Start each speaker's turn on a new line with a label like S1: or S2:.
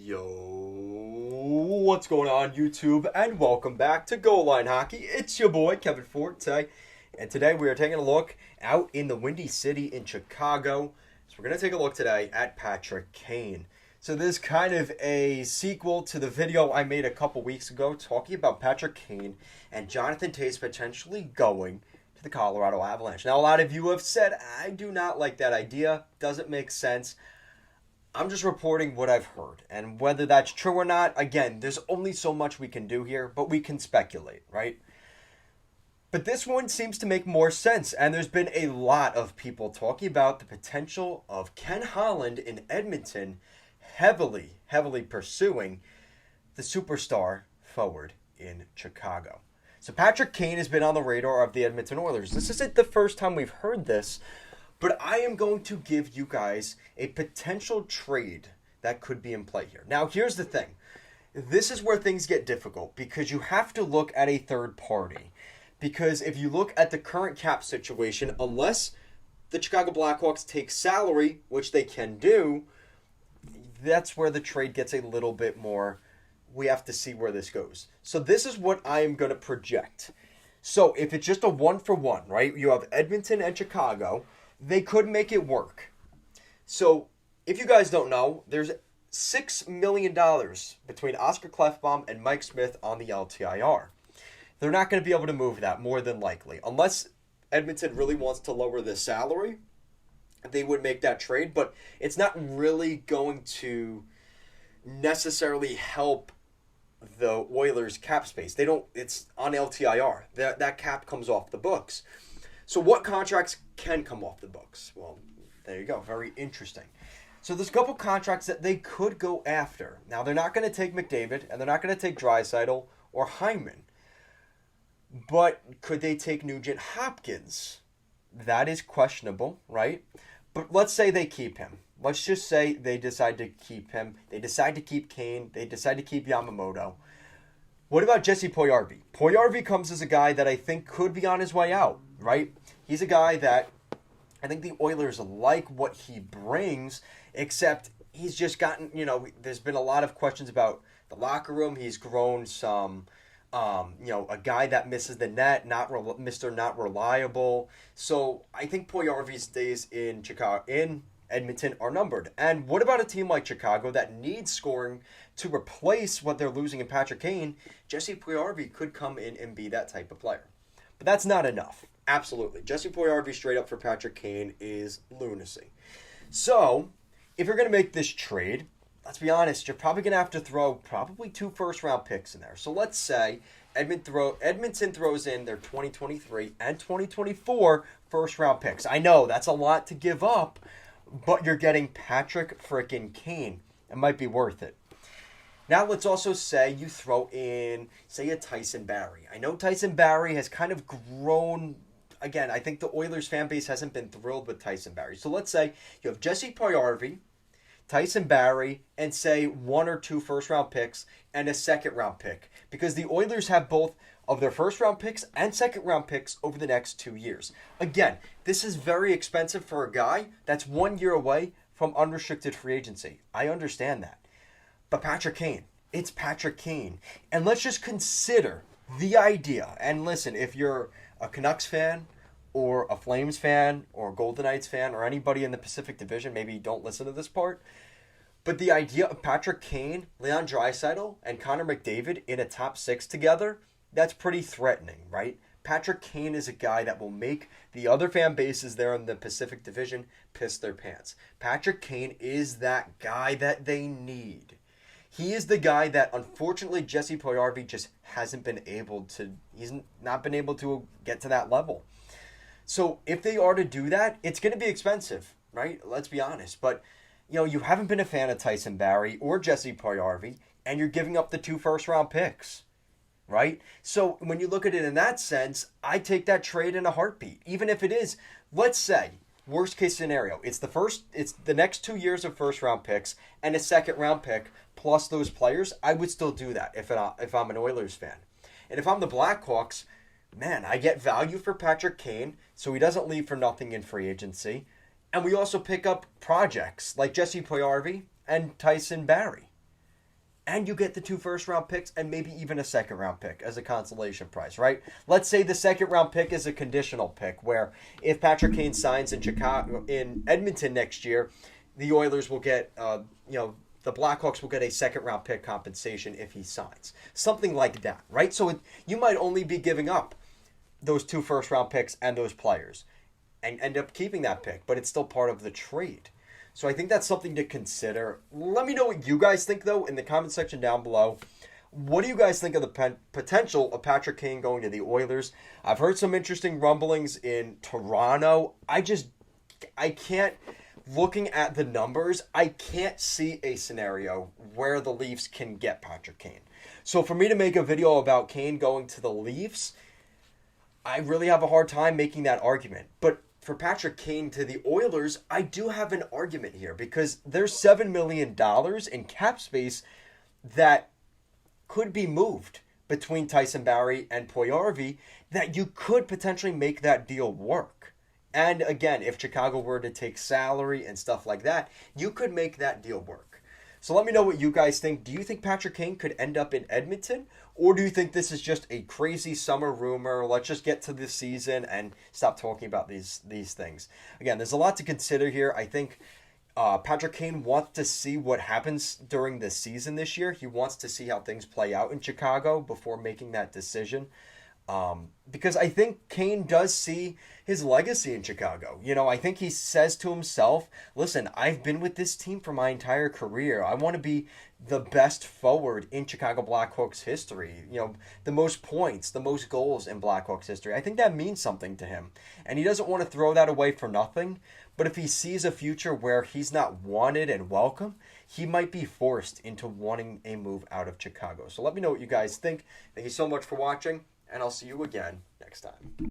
S1: Yo, what's going on YouTube? And welcome back to Goal Line Hockey. It's your boy Kevin Forte, and today we are taking a look out in the Windy City in Chicago. So we're going to take a look today at Patrick Kane. So this is kind of a sequel to the video I made a couple weeks ago talking about Patrick Kane and Jonathan Toews potentially going to the Colorado Avalanche. Now a lot of you have said, I do not like that idea, doesn't make sense. I'm just reporting what I've heard, and whether that's true or not, again, there's only so much we can do here, but we can speculate, right? But this one seems to make more sense, and there's been a lot of people talking about the potential of Ken Holland in Edmonton heavily pursuing the superstar forward in Chicago. So Patrick Kane has been on the radar of the Edmonton Oilers. This isn't the first time we've heard this, but I am going to give you guys a potential trade that could be in play here. Now, here's the thing. This is where things get difficult because you have to look at a third party. Because if you look at the current cap situation, unless the Chicago Blackhawks take salary, which they can do, that's where the trade gets a little bit more. We have to see where this goes. So this is what I am going to project. So if it's just a 1-for-1, right? You have Edmonton and Chicago. They could make it work. So, if you guys don't know, there's $6 million between Oscar Klefbom and Mike Smith on the LTIR. They're not going to be able to move that, more than likely. Unless Edmonton really wants to lower the salary, they would make that trade. But it's not really going to necessarily help the Oilers' cap space. It's on LTIR. That cap comes off the books. So what contracts can come off the books? Well, there you go. Very interesting. So there's a couple contracts that they could go after. Now, they're not going to take McDavid, and they're not going to take Draisaitl or Hyman. But could they take Nugent Hopkins? That is questionable, right? But let's say they keep him. Let's just say they decide to keep him. They decide to keep Kane. They decide to keep Yamamoto. What about Jesse Puljujarvi? Puljujarvi comes as a guy that I think could be on his way out, right? He's a guy that I think the Oilers like what he brings, except he's just gotten, there's been a lot of questions about the locker room. He's grown some, a guy that misses the net, Mr. Not Reliable. So I think Puljujarvi's days in Edmonton are numbered. And what about a team like Chicago that needs scoring to replace what they're losing in Patrick Kane? Jesse Puljujarvi could come in and be that type of player. But that's not enough. Absolutely. Jesse Puljujarvi straight up for Patrick Kane is lunacy. So, if you're going to make this trade, let's be honest, you're probably going to have to throw probably 2 first-round picks in there. So let's say Edmonton throws in their 2023 and 2024 first-round picks. I know, that's a lot to give up, but you're getting Patrick frickin' Kane. It might be worth it. Now let's also say you throw in, say, a Tyson Barrie. I know Tyson Barrie has kind of grown. Again, I think the Oilers fan base hasn't been thrilled with Tyson Barrie. So let's say you have Jesse Puljujarvi, Tyson Barrie, and say 1 or 2 first-round picks and a second-round pick. Because the Oilers have both of their first-round picks and second-round picks over the next 2 years. Again, this is very expensive for a guy that's 1 year away from unrestricted free agency. I understand that. But Patrick Kane, it's Patrick Kane. And let's just consider the idea. And listen, if you're a Canucks fan or a Flames fan or a Golden Knights fan or anybody in the Pacific Division, maybe don't listen to this part. But the idea of Patrick Kane, Leon Draisaitl, and Connor McDavid in a top 6 together, that's pretty threatening, right? Patrick Kane is a guy that will make the other fan bases there in the Pacific Division piss their pants. Patrick Kane is that guy that they need. He is the guy that, unfortunately, Jesse Puljujarvi just hasn't been able to. He's not been able to get to that level. So if they are to do that, it's going to be expensive, right? Let's be honest. But you haven't been a fan of Tyson Barrie or Jesse Puljujarvi, and you're giving up the 2 first-round picks, right? So when you look at it in that sense, I take that trade in a heartbeat. Even if it is, let's say, worst case scenario, it's the next 2 years of first-round picks and a second-round pick plus those players. I would still do that if I'm an Oilers fan. And if I'm the Blackhawks, man, I get value for Patrick Kane, so he doesn't leave for nothing in free agency. And we also pick up projects like Jesse Puljujarvi and Tyson Barrie. and you get the 2 first-round picks and maybe even a second-round pick as a consolation prize, right? Let's say the second-round pick is a conditional pick, where if Patrick Kane signs in Edmonton next year, the Oilers will get, the Blackhawks will get a second-round pick compensation if he signs, something like that, right? So you might only be giving up those 2 first-round picks and those players, and end up keeping that pick, but it's still part of the trade. So I think that's something to consider. Let me know what you guys think, though, in the comment section down below. What do you guys think of the potential of Patrick Kane going to the Oilers? I've heard some interesting rumblings in Toronto. I can't, looking at the numbers, I can't see a scenario where the Leafs can get Patrick Kane. So for me to make a video about Kane going to the Leafs, I really have a hard time making that argument. But for Patrick Kane to the Oilers, I do have an argument here, because there's $7 million in cap space that could be moved between Tyson Barrie and Puljujarvi, that you could potentially make that deal work. And again, if Chicago were to take salary and stuff like that, you could make that deal work. So let me know what you guys think. Do you think Patrick Kane could end up in Edmonton? Or do you think this is just a crazy summer rumor? Let's just get to this season and stop talking about these things. Again, there's a lot to consider here. I think Patrick Kane wants to see what happens during the season this year. He wants to see how things play out in Chicago before making that decision. Because I think Kane does see his legacy in Chicago. I think he says to himself, listen, I've been with this team for my entire career. I want to be the best forward in Chicago Blackhawks history. The most points, the most goals in Blackhawks history. I think that means something to him. And he doesn't want to throw that away for nothing. But if he sees a future where he's not wanted and welcome, he might be forced into wanting a move out of Chicago. So let me know what you guys think. Thank you so much for watching, and I'll see you again next time.